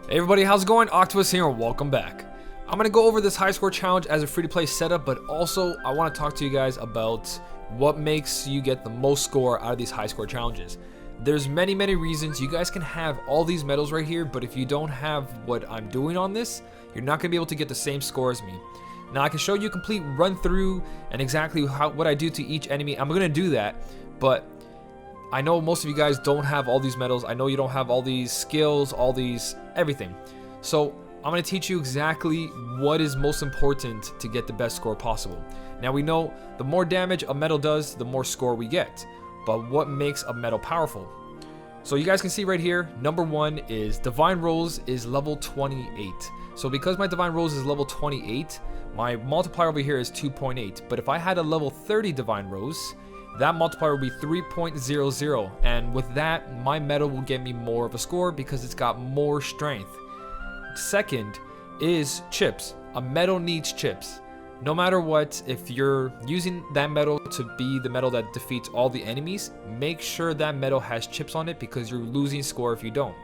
Hey everybody, how's it going? Octopus here and welcome back. I'm going to go over this high score challenge as a free-to-play setup, but also I want to talk to you guys about what makes you get the most score out of these high score challenges. There's many reasons. You guys can have all these medals right here, but if you don't have what I'm doing on this, you're not going to be able to get the same score as me. Now I can show you a complete run through and exactly what I do to each enemy. I'm going to do that, but I know most of you guys don't have all these medals. I know you don't have all these skills, all these everything. So I'm going to teach you exactly what is most important to get the best score possible. Now we know the more damage a medal does, the more score we get. But what makes a medal powerful? So you guys can see right here, number one is Divine Rose is level 28. So because my Divine Rose is level 28, my multiplier over here is 2.8. But if I had a level 30 Divine Rose, that multiplier would be 3.00, and with that, my medal will get me more of a score because it's got more strength. Second is chips. A medal needs chips. No matter what, if you're using that medal to be the medal that defeats all the enemies, make sure that medal has chips on it because you're losing score if you don't.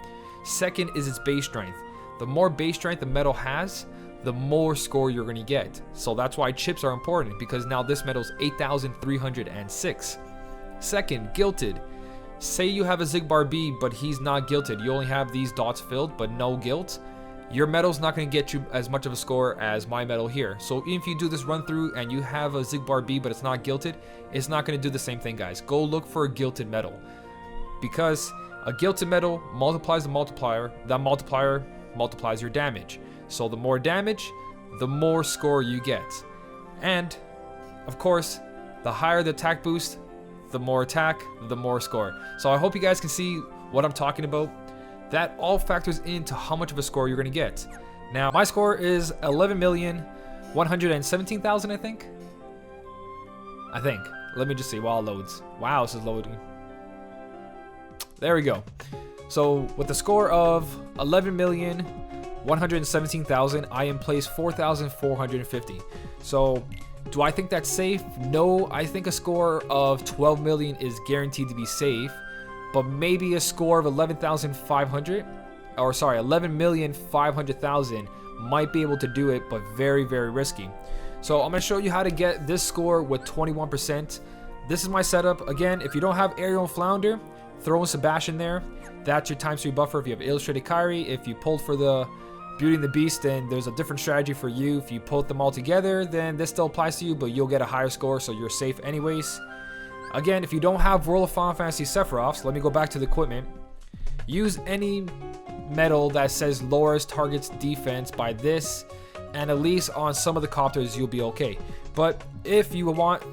Second is its base strength. The more base strength the medal has, the more score you're going to get. So that's why chips are important, because now this medal is 8,306. Second, Guilted. Say you have a Zigbar B, but he's not guilted. You only have these dots filled, but no guilt. Your medal's not going to get you as much of a score as my medal here. So even if you do this run through and you have a Zigbar B, but it's not guilted, it's not going to do the same thing, guys. Go look for a guilted medal, because a guilted medal multiplies the multiplier. That multiplier multiplies your damage. So the more damage, the more score you get. And of course, the higher the attack boost, the more attack, the more score. So I hope you guys can see what I'm talking about. That all factors into how much of a score you're going to get. Now, my score is 11,117,000, I think. Let me just see while it loads. Wow, this is loading. There we go. So with the score of 11,117,000, I am placed 4,450. So do I think that's safe? No, I think a score of 12 million is guaranteed to be safe, but maybe a score of 11,500,000 might be able to do it, but very risky. So I'm going to show you how to get this score with 21%. This is my setup. Again, if you don't have Ariel and Flounder, throw in Sebastian there. That's your ×3 buffer. If you have Illustrated Kyrie, if you pulled for the Beauty and the Beast, then there's a different strategy for you. If you put them all together, then this still applies to you, but you'll get a higher score, so you're safe anyways. Again, if you don't have World of Final Fantasy Sephiroths, let me go back to the equipment. Use any medal that says lowers target's defense by this, and at least on some of the copters you'll be okay. But if you want,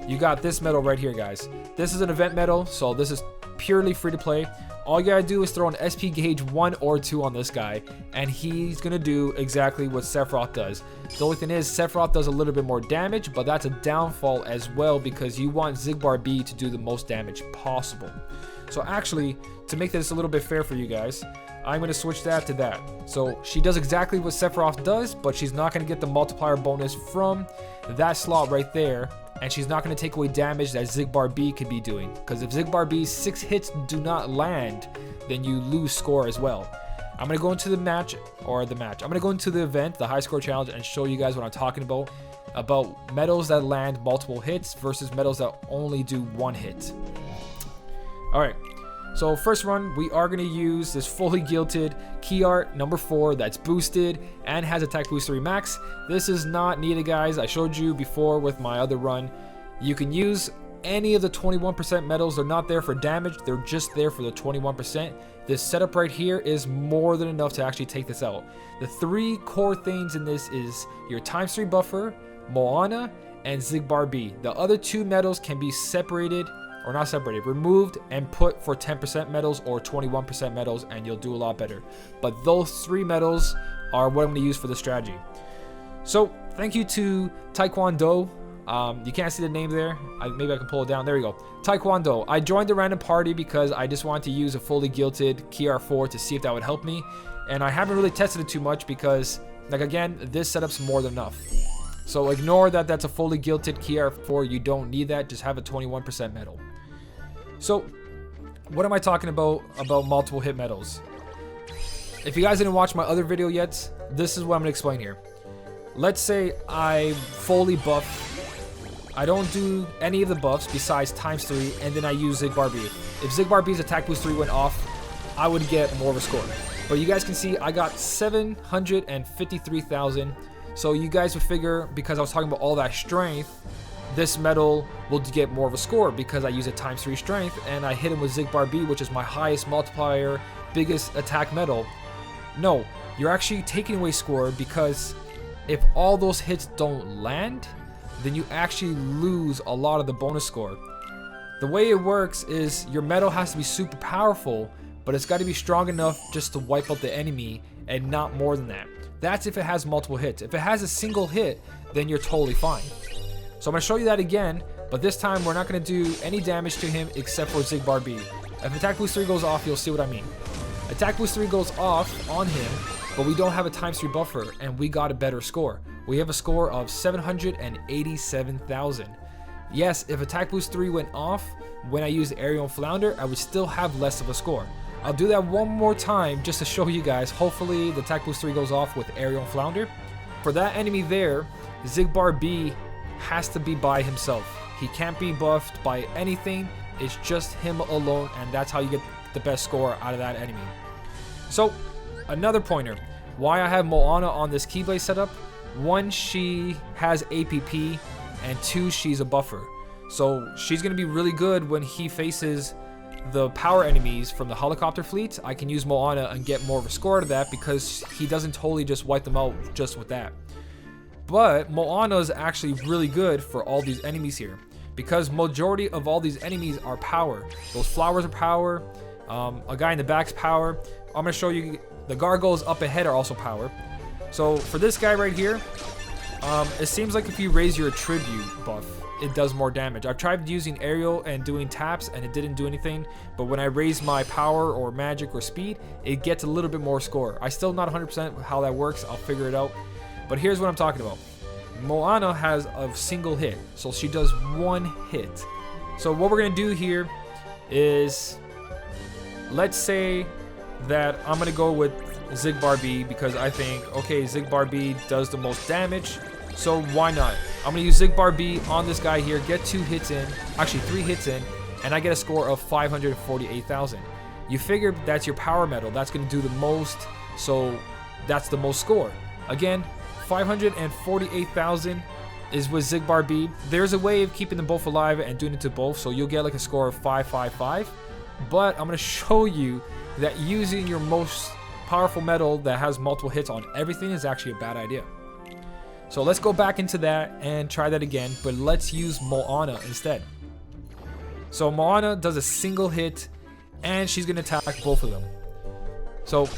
you got this medal right here, guys. This is an event medal, so this is purely free to play. All you gotta do is throw an SP gauge 1 or 2 on this guy, and he's gonna do exactly what Sephiroth does. The only thing is, Sephiroth does a little bit more damage, but that's a downfall as well, because you want Zigbar B to do the most damage possible. So actually, to make this a little bit fair for you guys, I'm gonna switch that to that. So she does exactly what Sephiroth does, but she's not gonna get the multiplier bonus from that slot right there. And she's not going to take away damage that Zigbar B could be doing. Because if Zigbar B's 6 hits do not land, then you lose score as well. I'm going to go into the match. I'm going to go into the event, the high score challenge, and show you guys what I'm talking about. About medals that land multiple hits versus medals that only do 1 hit. Alright. So first run, we are going to use this fully guilted key art number 4 that's boosted and has attack boost 3 max. This is not needed, guys. I showed you before with my other run. You can use any of the 21% medals. They're not there for damage. They're just there for the 21%. This setup right here is more than enough to actually take this out. The 3 core things in this is your ×3 buffer, Moana, and Zigbar B. The other 2 medals can be separated, or not separated, removed and put for 10% medals or 21% medals, and you'll do a lot better. But those 3 medals are what I'm going to use for the strategy. So thank you to Taekwondo. You can't see the name there. Maybe I can pull it down. There we go. Taekwondo. I joined the random party because I just wanted to use a fully guilted Key R4 to see if that would help me. And I haven't really tested it too much because, like, again, this setup's more than enough. So ignore that that's a fully guilted Key R4. You don't need that. Just have a 21% medal. So what am I talking about multiple hit medals? if you guys didn't watch my other video yet, this is what I'm gonna explain here. Let's say I fully buff. I don't do any of the buffs besides ×3, and then I use Xigbar B. If Xigbar B's attack boost 3 went off, I would get more of a score. But you guys can see I got 753,000. So you guys would figure, because I was talking about all that strength, this medal will get more of a score because I use a ×3 strength and I hit him with Xigbar B, which is my highest multiplier, biggest attack medal. No, you're actually taking away score, because if all those hits don't land, then you actually lose a lot of the bonus score. The way it works is your medal has to be super powerful, but it's got to be strong enough just to wipe out the enemy and not more than that. That's if it has multiple hits. If it has a single hit, then you're totally fine. So I'm going to show you that again, but this time we're not going to do any damage to him except for Xigbar B. If attack boost 3 goes off, you'll see what I mean. Attack boost 3 goes off on him, but we don't have a ×3 buffer, and we got a better score. We have a score of 787,000. Yes, if attack boost 3 went off when I used aerial and flounder, I would still have less of a score. I'll do that one more time just to show you guys. Hopefully the attack boost 3 goes off with aerial and flounder. For that enemy there, Xigbar B has to be by himself. He can't be buffed by anything. It's just him alone, and that's how you get the best score out of that enemy. So another pointer, why I have Moana on this Keyblade setup: 1, she has APP, and 2, she's a buffer. So she's going to be really good when he faces the power enemies from the helicopter fleet. I can use Moana and get more of a score out of that because he doesn't totally just wipe them out just with that. But Moana is actually really good for all these enemies here, because majority of all these enemies are power. Those flowers are power, a guy in the back's power. I'm going to show you the gargoyles up ahead are also power. So for this guy right here, it seems like if you raise your tribute buff, it does more damage. I've tried using aerial and doing taps and it didn't do anything, but when I raise my power or magic or speed, it gets a little bit more score. I still not 100% how that works. I'll figure it out. But here's what I'm talking about. Moana has a single hit, so she does 1 hit. So what we're gonna do here is, let's say that I'm gonna go with Xigbar B because I think, okay, Xigbar B does the most damage, so why not? I'm gonna use Xigbar B on this guy here, get 2 hits in, actually 3 hits in, and I get a score of 548,000. You figure that's your power medal, that's gonna do the most, so that's the most score. Again, 548,000 is with Xigbar B. There's a way of keeping them both alive and doing it to both, so you'll get like a score of 555. But I'm going to show you that using your most powerful medal that has multiple hits on everything is actually a bad idea. So let's go back into that and try that again, but let's use Moana instead. So Moana does a single hit and she's going to attack both of them. So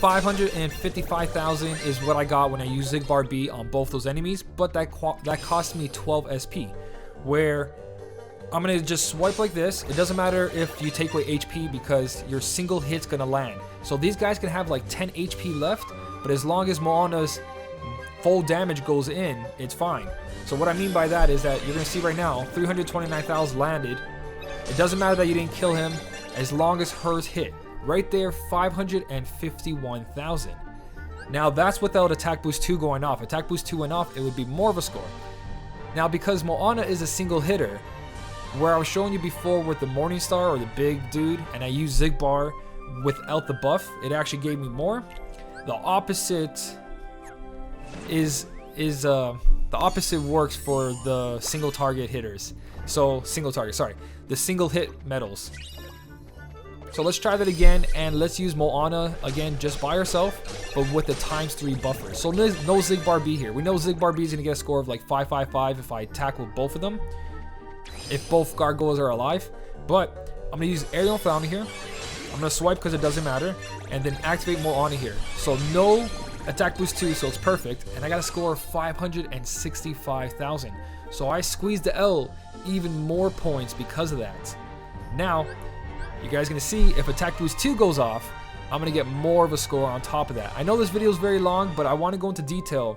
555,000 is what I got when I used Xigbar B on both those enemies, but that cost me 12 SP, where I'm going to just swipe like this. It doesn't matter if you take away HP because your single hit's going to land. So these guys can have like 10 HP left, but as long as Moana's full damage goes in, it's fine. So what I mean by that is that you're going to see right now, 329,000 landed. It doesn't matter that you didn't kill him as long as hers hit. Right there, 551,000. Now that's without attack boost 2 going off. Attack boost 2 went off, it would be more of a score. Now because Moana is a single hitter, where I was showing you before with the Morning Star or the big dude, and I used Xigbar without the buff, it actually gave me more. The opposite is the opposite works for the single target hitters. So the single hit medals. So let's try that again, and let's use Moana again just by herself, but with the ×3 buffer. So no Xigbar B here. We know Xigbar B is gonna get a score of like 555 if I tackle both of them, if both gargoyles are alive. But I'm gonna use aerial flounder here. I'm gonna swipe because it doesn't matter, and then activate Moana here. So no attack boost 2, so it's perfect, and I got a score of 565,000. So I squeezed the L even more points because of that. Now you guys are gonna see if attack boost 2 goes off, I'm gonna get more of a score on top of that. I know this video is very long, but I want to go into detail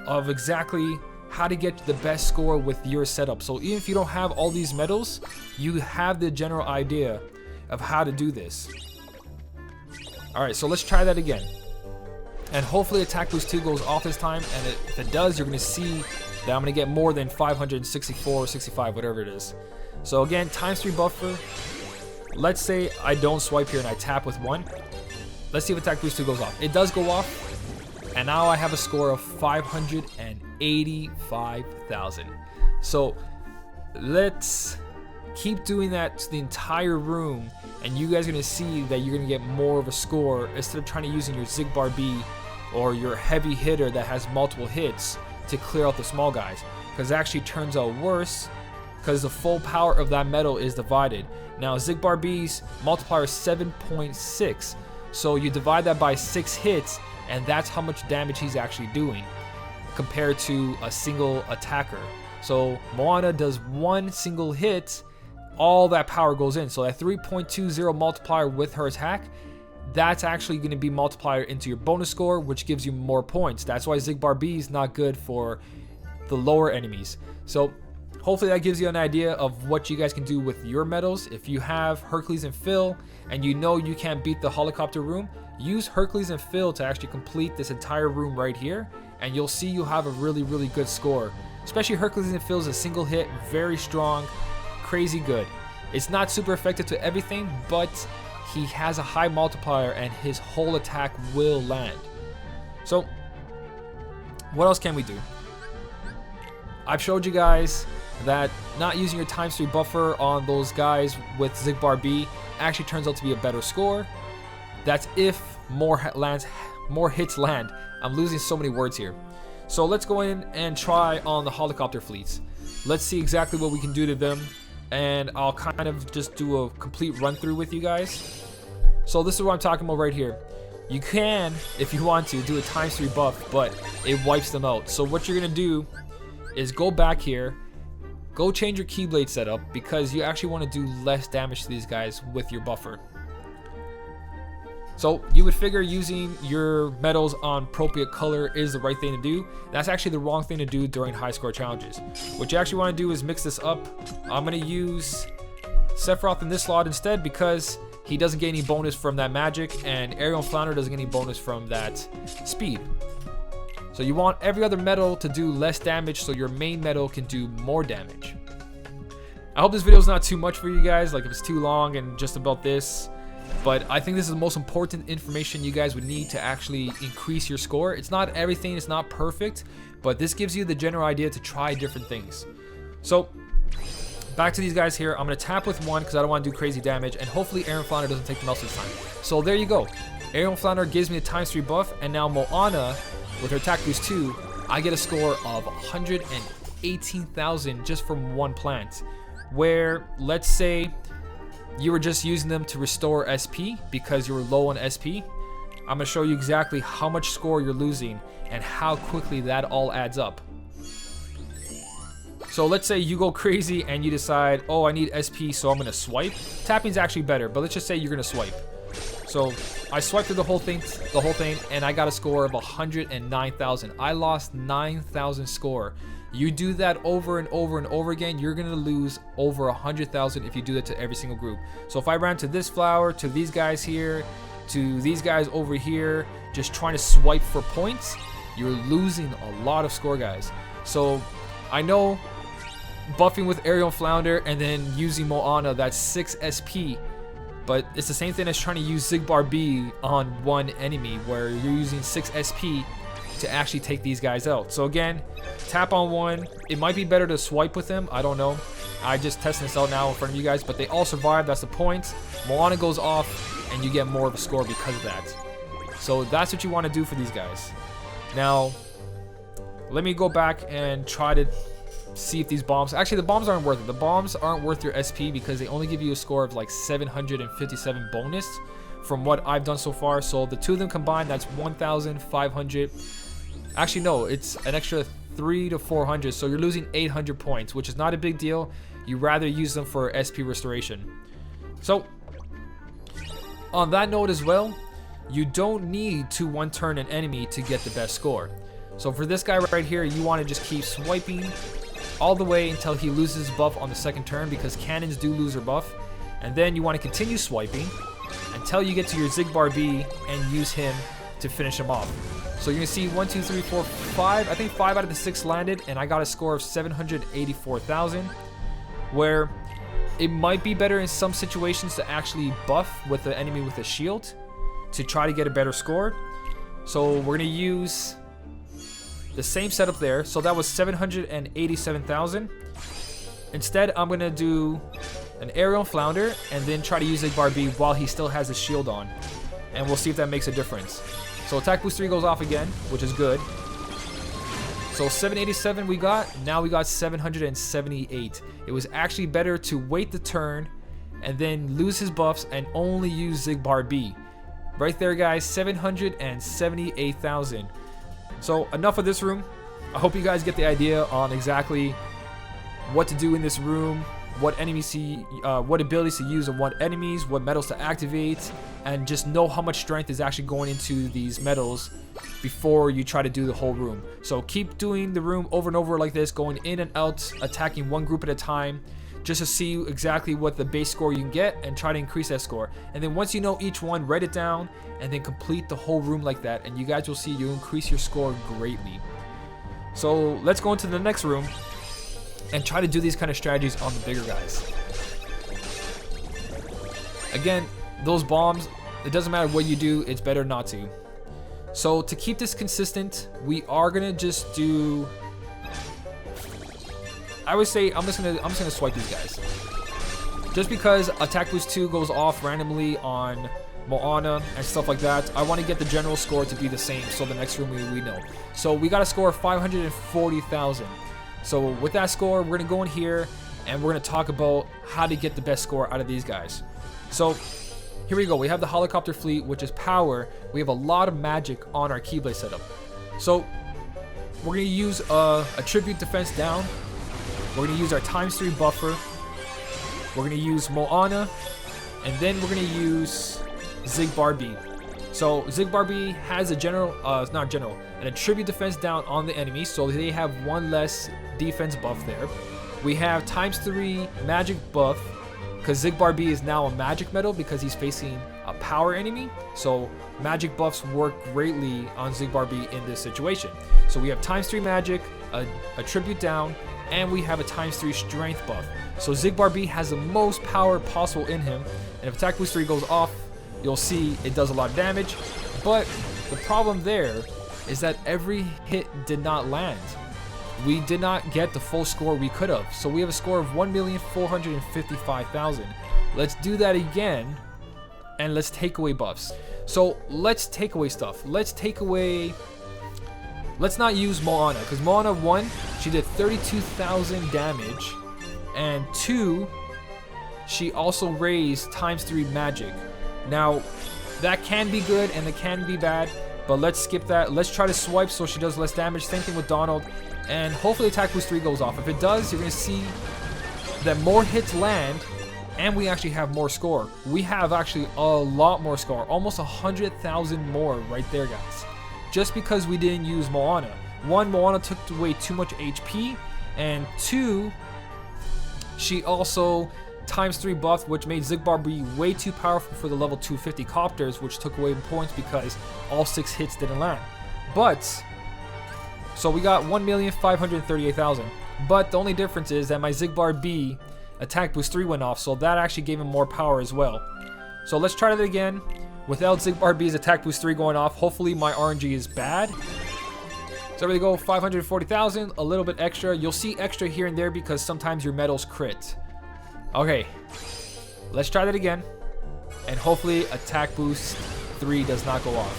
of exactly how to get the best score with your setup. So even if you don't have all these medals, you have the general idea of how to do this. Alright, so let's try that again. And hopefully attack boost 2 goes off this time, and if it does, you're going to see that I'm going to get more than 564 or 65, whatever it is. So again, ×3 buffer. Let's say I don't swipe here and I tap with 1. Let's see if attack boost 2 goes off. It does go off, and now I have a score of 585,000. So let's keep doing that to the entire room, and you guys are going to see that you're going to get more of a score instead of trying to using your Zigbar B or your heavy hitter that has multiple hits to clear out the small guys, because it actually turns out worse because the full power of that metal is divided. Now Zigbar B's multiplier is 7.6, so you divide that by 6 hits, and that's how much damage he's actually doing compared to a single attacker. So Moana does 1 single hit, all that power goes in. So that 3.20 multiplier with her attack, that's actually going to be multiplier into your bonus score, which gives you more points. That's why Zigbar B is not good for the lower enemies. So hopefully that gives you an idea of what you guys can do with your medals. If you have Hercules and Phil and you know you can't beat the helicopter room, use Hercules and Phil to actually complete this entire room right here, and you'll see you'll have a really, really good score. Especially Hercules and Phil is a single hit, very strong, crazy good. It's not super effective to everything, but he has a high multiplier and his whole attack will land. So what else can we do? I've showed you guys that not using your ×3 buffer on those guys with Zigbar B actually turns out to be a better score. That's if more hits land. I'm losing so many words here. So let's go in and try on the helicopter fleets. Let's see exactly what we can do to them, and I'll kind of just do a complete run through with you guys. So this is what I'm talking about right here. You can, if you want to, do a ×3 buff, but it wipes them out. So what you're gonna do is go back here, go change your Keyblade setup, because you actually want to do less damage to these guys with your buffer. So you would figure using your medals on appropriate color is the right thing to do. That's actually the wrong thing to do during high score challenges. What you actually want to do is mix this up. I'm going to use Sephiroth in this slot instead, because he doesn't get any bonus from that magic, and Aerial and Flounder doesn't get any bonus from that speed. So you want every other medal to do less damage so your main medal can do more damage. I hope this video is not too much for you guys, like if it's too long and just about this. But I think this is the most important information you guys would need to actually increase your score. It's not everything, it's not perfect, but this gives you the general idea to try different things. So back to these guys here. I'm going to tap with 1 because I don't want to do crazy damage, and hopefully Aerial Flounder doesn't take them out this time. So there you go. Aerial Flounder gives me a ×3 buff, and now Moana with her attack boost 2, I get a score of 118,000 just from 1 plant. Where, let's say you were just using them to restore SP because you were low on SP, I'm going to show you exactly how much score you're losing and how quickly that all adds up. So let's say you go crazy and you decide, oh, I need SP, so I'm going to swipe. Tapping's actually better, but let's just say you're going to swipe. So I swiped through the whole thing, and I got a score of 109,000. I lost 9,000 score. You do that over and over and over again, you're gonna lose over 100,000 if you do that to every single group. So if I ran to this flower, to these guys here, to these guys over here, just trying to swipe for points, you're losing a lot of score, guys. So I know buffing with Aerial Flounder and then using Moana, that's 6 SP. But it's the same thing as trying to use Zigbar B on one enemy, where you're using 6 SP to actually take these guys out. So again, tap on 1. It might be better to swipe with them, I don't know. I just testing this out now in front of you guys, but they all survive, that's the point. Moana goes off and you get more of a score because of that. So that's what you want to do for these guys. Now, let me go back and try to see if these bombs, actually the bombs aren't worth it. The bombs aren't worth your SP because they only give you a score of like 757 bonus from what I've done so far. So the two of them combined, that's 1,500. Actually no, it's an extra 300 to 400, so you're losing 800 points, which is not a big deal. You rather use them for SP restoration. So on that note as well, you don't need to one turn an enemy to get the best score. So for this guy right here, you want to just keep swiping all the way until he loses his buff on the second turn, because cannons do lose their buff. And then you want to continue swiping until you get to your Zigbar B and use him to finish him off. So you're gonna see 1, 2, 3, 4, 5. I think 5 out of the 6 landed, and I got a score of 784,000. Where it might be better in some situations to actually buff with the enemy with a shield to try to get a better score. So we're gonna use the same setup there. So that was 787,000. Instead, I'm gonna do an aerial flounder and then try to use Zigbar B while he still has his shield on, and we'll see if that makes a difference. So attack boost 3 goes off again, which is good. So 787 we got, now we got 778. It was actually better to wait the turn and then lose his buffs and only use Zigbar B. Right there, guys, 778,000. So enough of this room. I hope you guys get the idea on exactly what to do in this room, what enemies what abilities to use on what enemies, what medals to activate, and just know how much strength is actually going into these medals before you try to do the whole room. So keep doing the room over and over like this, going in and out, attacking one group at a time, just to see exactly what the base score you can get and try to increase that score. And then once you know each one, write it down and then complete the whole room like that, and you guys will see you increase your score greatly. So let's go into the next room and try to do these kind of strategies on the bigger guys. Again, those bombs, it doesn't matter what you do, it's better not to. So to keep this consistent, we are gonna just do, I would say I'm just gonna swipe these guys. Just because attack boost 2 goes off randomly on Moana and stuff like that, I want to get the general score to be the same, so the next room we know. So we got a score of 540,000. So with that score, we're gonna go in here and we're gonna talk about how to get the best score out of these guys. So here we go. We have the helicopter fleet, which is power. We have a lot of magic on our Keyblade setup. So we're gonna use a tribute defense down. We're gonna use our ×3 buffer. We're gonna use Moana, and then we're gonna use Zigbar B. So Zigbar B has a an attribute defense down on the enemy, so they have one less defense buff there. We have ×3 magic buff, because Zigbar B is now a magic medal because he's facing a power enemy. So magic buffs work greatly on Zigbar B in this situation. So we have ×3 magic, a tribute down, and we have a ×3 strength buff. So Zigbar B has the most power possible in him, and if attack boost 3 goes off, you'll see it does a lot of damage. But the problem there is that every hit did not land. We did not get the full score we could have. So we have a score of 1,455,000. Let's do that again, and let's take away buffs. So let's take away stuff. Let's not use Moana, because Moana 1, she did 32,000 damage, and 2, she also raised ×3 magic. Now, that can be good and it can be bad, but let's skip that. Let's try to swipe so she does less damage. Same thing with Donald, and hopefully attack boost 3 goes off. If it does, you're going to see that more hits land, and we actually have more score. We have actually a lot more score, almost 100,000 more right there, guys. Just because we didn't use Moana. 1, Moana took away too much HP, and 2, she also ×3 buff, which made Zigbar B way too powerful for the level 250 copters, which took away points because all 6 hits didn't land. But, so we got 1,538,000. But the only difference is that my Zigbar B attack boost 3 went off, so that actually gave him more power as well. So let's try that again. Without Zigbar B's attack boost 3 going off, hopefully my RNG is bad. So there we go, 540,000, a little bit extra. You'll see extra here and there because sometimes your medals crit. Okay, let's try that again, and hopefully attack boost 3 does not go off.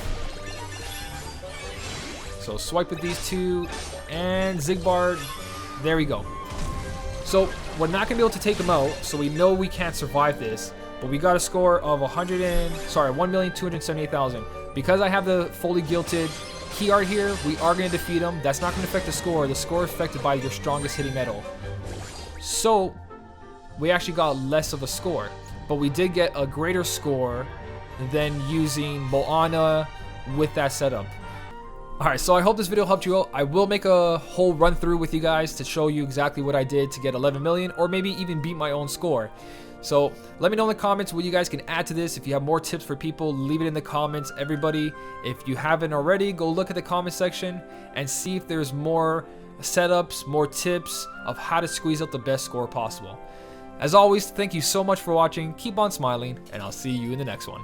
So swipe with these two, and Zigbar, there we go. So we're not gonna be able to take him out, so we know we can't survive this, but we got a score of 1,278,000. Because I have the fully gilded key art here, we are gonna defeat him. That's not gonna affect the score. The score is affected by your strongest hitting medal. So we actually got less of a score, but we did get a greater score than using Moana with that setup. Alright, so I hope this video helped you out. I will make a whole run through with you guys to show you exactly what I did to get 11 million, or maybe even beat my own score. So let me know in the comments what you guys can add to this. If you have more tips for people, leave it in the comments. Everybody, if you haven't already, go look at the comment section and see if there's more setups, more tips of how to squeeze out the best score possible. As always, thank you so much for watching. Keep on smiling, and I'll see you in the next one.